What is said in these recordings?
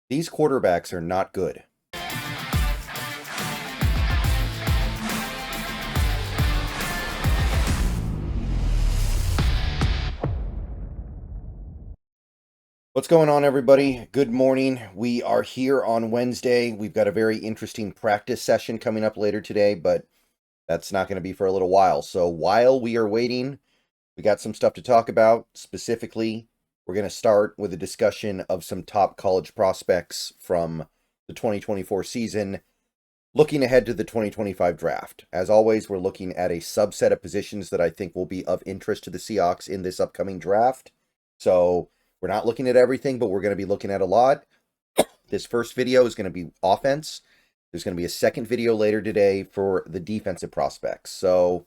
These quarterbacks are not good. What's going on, everybody? Good morning. We are here on Wednesday. We've got a very interesting practice session coming up later today, but that's not going to be for a little while. So while we are waiting, we got some stuff to talk about. Specifically, we're going to start with a discussion of some top college prospects from the 2024 season, looking ahead to the 2025 draft. As always, we're looking at a subset of positions that I think will be of interest to the Seahawks in this upcoming draft. So we're not looking at everything, but we're going to be looking at a lot. This first video is going to be offense. There's going to be a second video later today for the defensive prospects. So,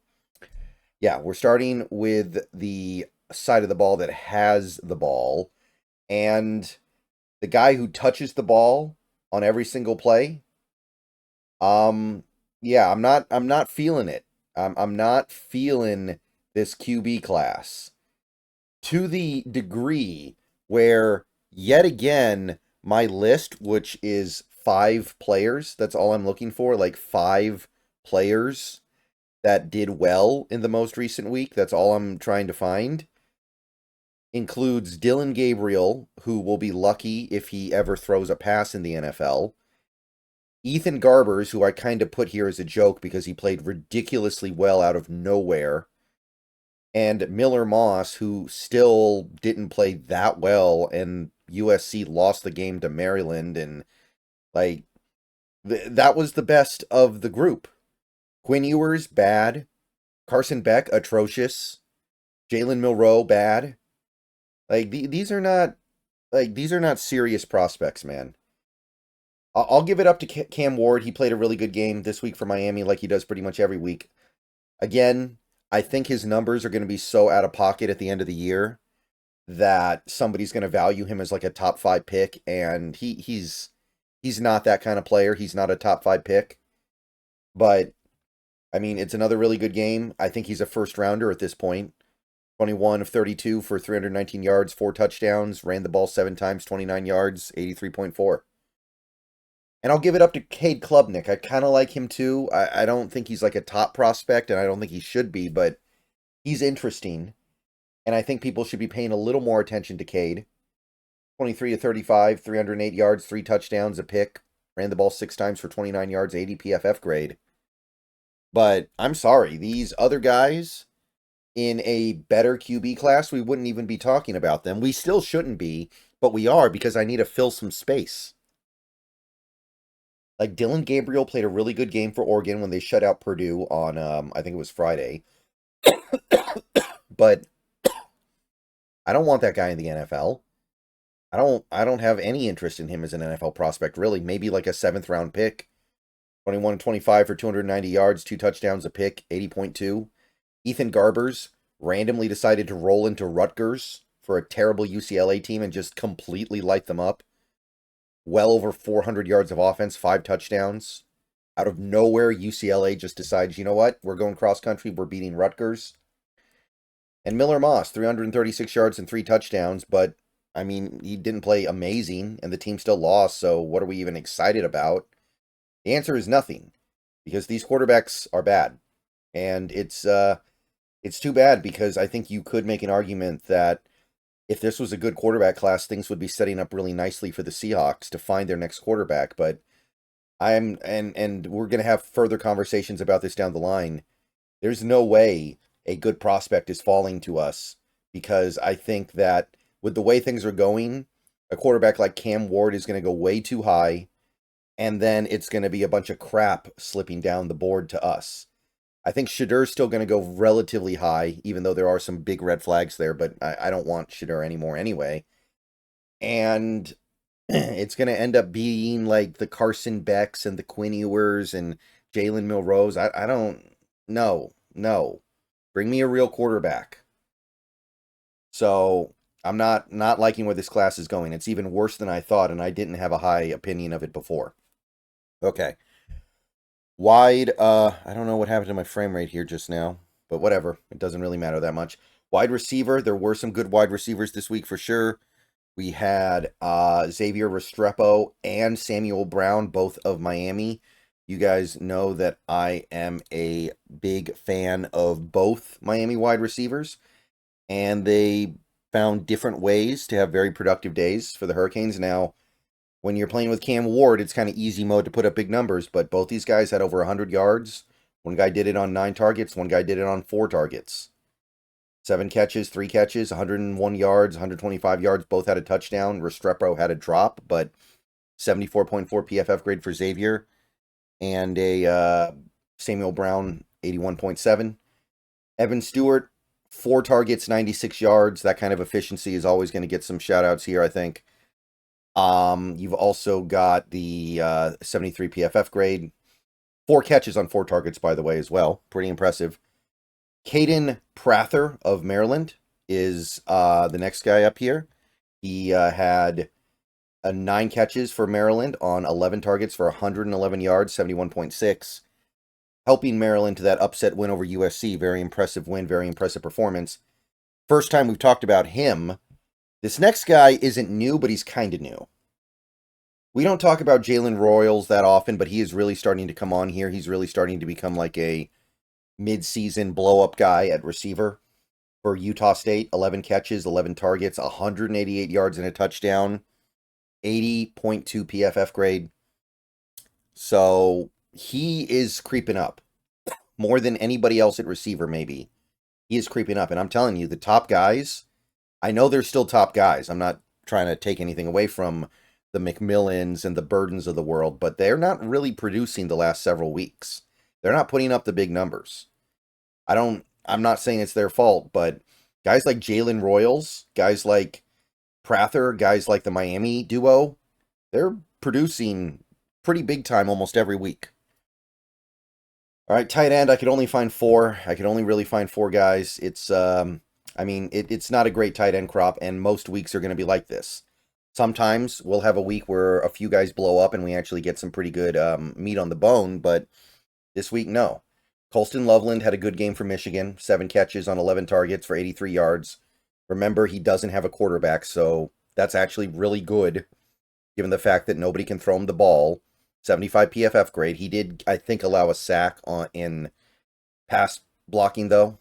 yeah, we're starting with the side of the ball that has the ball. And the guy who touches the ball on every single play, yeah, I'm not feeling it. I'm not feeling this QB class to the degree where, yet again, my list, which is 5 players, that's all I'm looking for, like 5 players that did well in the most recent week, that's all I'm trying to find, includes Dillon Gabriel, who will be lucky if he ever throws a pass in the NFL, Ethan Garbers, who I kind of put here as a joke because he played ridiculously well out of nowhere, and Miller Moss, who still didn't play that well, and USC lost the game to Maryland, and like that was the best of the group. Quinn Ewers, bad. Carson Beck, atrocious. Jalen Milroe, bad. Like these are not serious prospects, man. I'll give it up to Cam Ward. He played a really good game this week for Miami, like he does pretty much every week. Again, I think his numbers are going to be so out of pocket at the end of the year that somebody's going to value him as like a top 5 pick, and he's not that kind of player. He's not a top 5 pick. But I mean, it's another really good game. I think he's a first rounder at this point. 21 of 32 for 319 yards, 4 touchdowns, ran the ball 7 times, 29 yards, 83.4. And I'll give it up to Cade Klubnik. I kind of like him too. I don't think he's like a top prospect, and I don't think he should be, but he's interesting. And I think people should be paying a little more attention to Cade. 23 of 35, 308 yards, 3 touchdowns, a pick. Ran the ball 6 times for 29 yards, 80 PFF grade. But I'm sorry, these other guys in a better QB class, we wouldn't even be talking about them. We still shouldn't be, but we are because I need to fill some space. Like, Dillon Gabriel played a really good game for Oregon when they shut out Purdue on, I think it was Friday. But I don't want that guy in the NFL. I don't have any interest in him as an NFL prospect, really. Maybe like a 7th round pick. 21-25 for 290 yards, 2 touchdowns, a pick, 80.2. Ethan Garbers randomly decided to roll into Rutgers for a terrible UCLA team and just completely light them up. Well over 400 yards of offense, 5 touchdowns. Out of nowhere, UCLA just decides, you know what? We're going cross country. We're beating Rutgers. And Miller Moss, 336 yards and 3 touchdowns. But, I mean, he didn't play amazing, and the team still lost. So what are we even excited about? The answer is nothing, because these quarterbacks are bad. And it's too bad, because I think you could make an argument that if this was a good quarterback class, things would be setting up really nicely for the Seahawks to find their next quarterback. But and we're going to have further conversations about this down the line. There's no way a good prospect is falling to us, because I think that with the way things are going, a quarterback like Cam Ward is going to go way too high, and then it's going to be a bunch of crap slipping down the board to us. I think Shedur's still going to go relatively high, even though there are some big red flags there, but I don't want Shedur anymore anyway. And it's going to end up being like the Carson Becks and the Quinn Ewers and Jalen Milroes. I don't, no. Bring me a real quarterback. So I'm not liking where this class is going. It's even worse than I thought, and I didn't have a high opinion of it before. Okay. Wide, I don't know what happened to my frame rate here just now, but whatever. It doesn't really matter that much. Wide receiver, there were some good wide receivers this week for sure. We had Xavier Restrepo and Samuel Brown, both of Miami. You guys know that I am a big fan of both Miami wide receivers, and they found different ways to have very productive days for the Hurricanes. Now, when you're playing with Cam Ward, it's kind of easy mode to put up big numbers, but both these guys had over 100 yards. One guy did it on 9 targets, one guy did it on 4 targets. 7 catches, 3 catches, 101 yards, 125 yards, both had a touchdown. Restrepo had a drop, but 74.4 PFF grade for Xavier, and a Samuel Brown, 81.7. Evan Stewart, 4 targets, 96 yards. That kind of efficiency is always going to get some shout-outs here, I think. You've also got the 73 PFF grade. 4 catches on 4 targets, by the way, as well. Pretty impressive. Caden Prather of Maryland is the next guy up here. He had 9 catches for Maryland on 11 targets for 111 yards, 71.6. Helping Maryland to that upset win over USC. Very impressive win, very impressive performance. First time we've talked about him. This next guy isn't new, but he's kind of new. We don't talk about Jalen Royals that often, but he is really starting to come on here. He's really starting to become like a mid-season blow-up guy at receiver for Utah State. 11 catches, 11 targets, 188 yards and a touchdown, 80.2 PFF grade. So he is creeping up more than anybody else at receiver, maybe. He is creeping up, and I'm telling you, the top guys, I know they're still top guys. I'm not trying to take anything away from the McMillans and the Byrdens of the world, but they're not really producing the last several weeks. They're not putting up the big numbers. I'm not saying it's their fault, but guys like Jalen Royals, guys like Prather, guys like the Miami duo, they're producing pretty big time almost every week. All right, tight end, I could only find 4. I could only really find 4 guys. It's it's not a great tight end crop, and most weeks are going to be like this. Sometimes we'll have a week where a few guys blow up and we actually get some pretty good meat on the bone, but this week, no. Colston Loveland had a good game for Michigan. 7 catches on 11 targets for 83 yards. Remember, he doesn't have a quarterback, so that's actually really good, given the fact that nobody can throw him the ball. 75 PFF grade. He did, I think, allow a sack in pass blocking, though.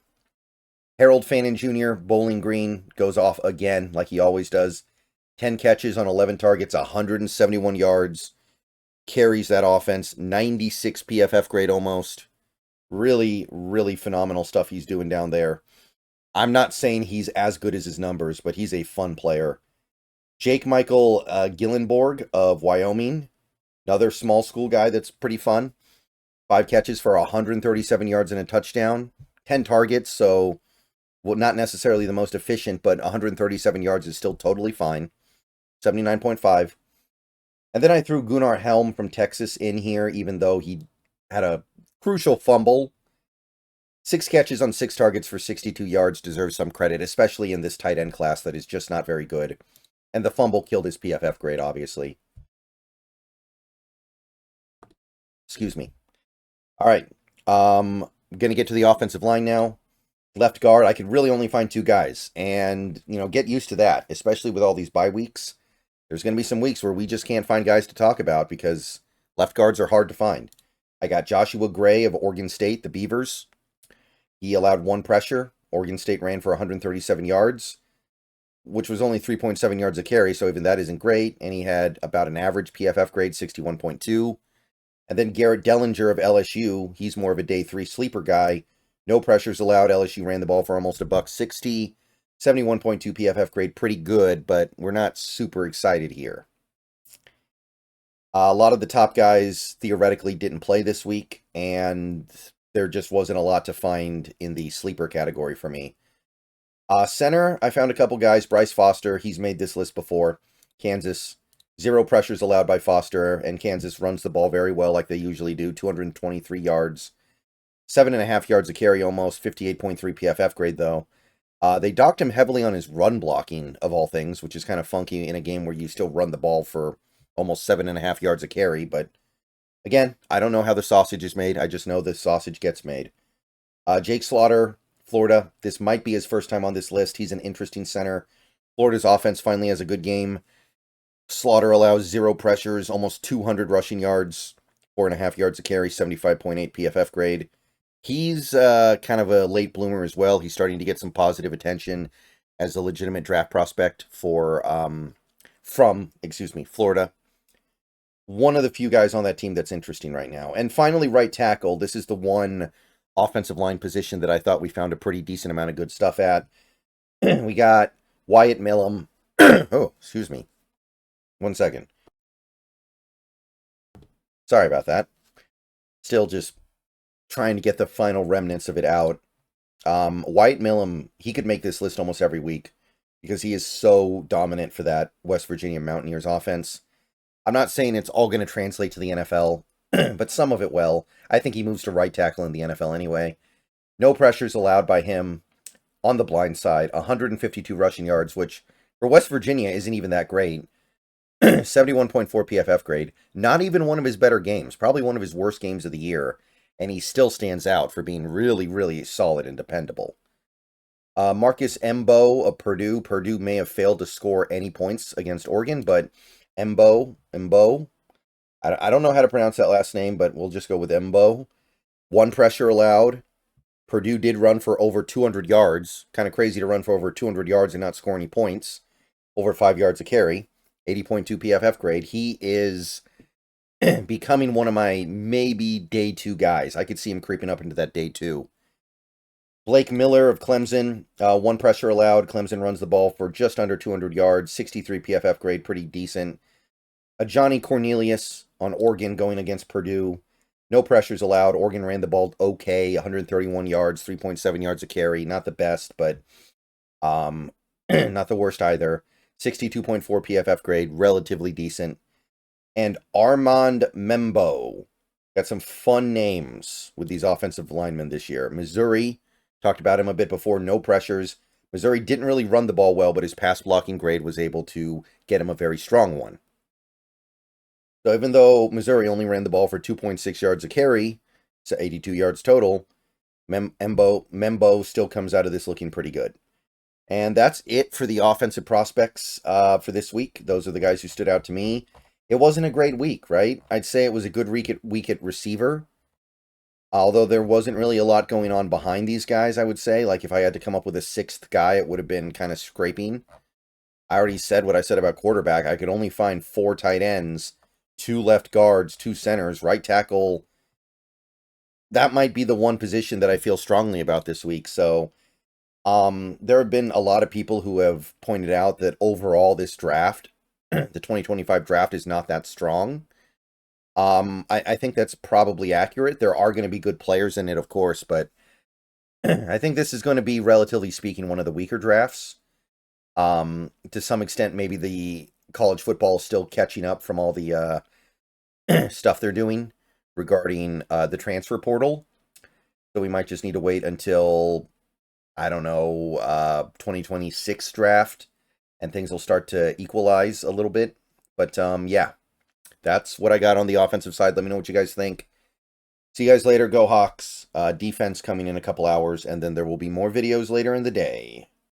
Harold Fannin Jr., Bowling Green, goes off again, like he always does. 10 catches on 11 targets, 171 yards. Carries that offense. 96 PFF grade almost. Really, really phenomenal stuff he's doing down there. I'm not saying he's as good as his numbers, but he's a fun player. Jake Michael Gillenborg of Wyoming. Another small school guy that's pretty fun. 5 catches for 137 yards and a touchdown. 10 targets, so well, not necessarily the most efficient, but 137 yards is still totally fine. 79.5. And then I threw Gunnar Helm from Texas in here, even though he had a crucial fumble. 6 catches on 6 targets for 62 yards deserves some credit, especially in this tight end class that is just not very good. And the fumble killed his PFF grade, obviously. Excuse me. All right. I'm going to get to the offensive line now. Left guard, I could really only find 2 guys. And, get used to that, especially with all these bye weeks. There's going to be some weeks where we just can't find guys to talk about because left guards are hard to find. I got Joshua Gray of Oregon State, the Beavers. He allowed 1 pressure. Oregon State ran for 137 yards, which was only 3.7 yards a carry, so even that isn't great. And he had about an average PFF grade, 61.2. And then Garrett Dellinger of LSU, he's more of a day 3 sleeper guy. No pressures allowed. LSU ran the ball for almost $160. 71.2 PFF grade, pretty good, but we're not super excited here. A lot of the top guys theoretically didn't play this week, and there just wasn't a lot to find in the sleeper category for me. Center, I found a couple guys. Bryce Foster, he's made this list before. Kansas, 0 pressures allowed by Foster, and Kansas runs the ball very well like they usually do. 223 yards. 7.5 yards a carry almost. 58.3 PFF grade, though. They docked him heavily on his run blocking, of all things, which is kind of funky in a game where you still run the ball for almost 7.5 yards a carry. But, again, I don't know how the sausage is made. I just know the sausage gets made. Jake Slaughter, Florida. This might be his first time on this list. He's an interesting center. Florida's offense finally has a good game. Slaughter allows 0 pressures, almost 200 rushing yards, 4.5 yards a carry, 75.8 PFF grade. He's kind of a late bloomer as well. He's starting to get some positive attention as a legitimate draft prospect from Florida. One of the few guys on that team that's interesting right now. And finally, right tackle. This is the one offensive line position that I thought we found a pretty decent amount of good stuff at. We got Wyatt Millam. Oh, excuse me. 1 second. Sorry about that. Still just trying to get the final remnants of it out. Wyatt Millam, he could make this list almost every week because he is so dominant for that West Virginia Mountaineers offense. I'm not saying it's all going to translate to the NFL, but some of it will. I think he moves to right tackle in the NFL anyway. No pressures allowed by him on the blind side. 152 rushing yards, which for West Virginia isn't even that great. 71.4 PFF grade. Not even one of his better games. Probably one of his worst games of the year. And he still stands out for being really, really solid and dependable. Marcus Mbow of Purdue. Purdue may have failed to score any points against Oregon, but Mbow, I don't know how to pronounce that last name, but we'll just go with Mbow. 1 pressure allowed. Purdue did run for over 200 yards. Kind of crazy to run for over 200 yards and not score any points. Over 5 yards a carry. 80.2 PFF grade. He is becoming one of my maybe day 2 guys. I could see him creeping up into that day 2. Blake Miller of Clemson, 1 pressure allowed. Clemson runs the ball for just under 200 yards, 63 PFF grade, pretty decent. Johnny Cornelius on Oregon going against Purdue. No pressures allowed. Oregon ran the ball okay, 131 yards, 3.7 yards a carry. Not the best, but not the worst either. 62.4 PFF grade, relatively decent. And Armand Membo. Got some fun names with these offensive linemen this year. Missouri, talked about him a bit before, no pressures. Missouri didn't really run the ball well, but his pass blocking grade was able to get him a very strong one. So even though Missouri only ran the ball for 2.6 yards a carry, so 82 yards total, Membo still comes out of this looking pretty good. And that's it for the offensive prospects for this week. Those are the guys who stood out to me. It wasn't a great week, right? I'd say it was a good week at receiver. Although there wasn't really a lot going on behind these guys, I would say. Like if I had to come up with a 6th guy, it would have been kind of scraping. I already said what I said about quarterback. I could only find 4 tight ends, 2 left guards, 2 centers, right tackle. That might be the one position that I feel strongly about this week. So there have been a lot of people who have pointed out that overall this draft, the 2025 draft, is not that strong. I think that's probably accurate. There are going to be good players in it, of course, but I think this is going to be, relatively speaking, one of the weaker drafts. To some extent, maybe the college football is still catching up from all the stuff they're doing regarding the transfer portal. So we might just need to wait until, I don't know, 2026 draft, and things will start to equalize a little bit. But yeah, that's what I got on the offensive side. Let me know what you guys think. See you guys later. Go Hawks. Defense coming in a couple hours, and then there will be more videos later in the day.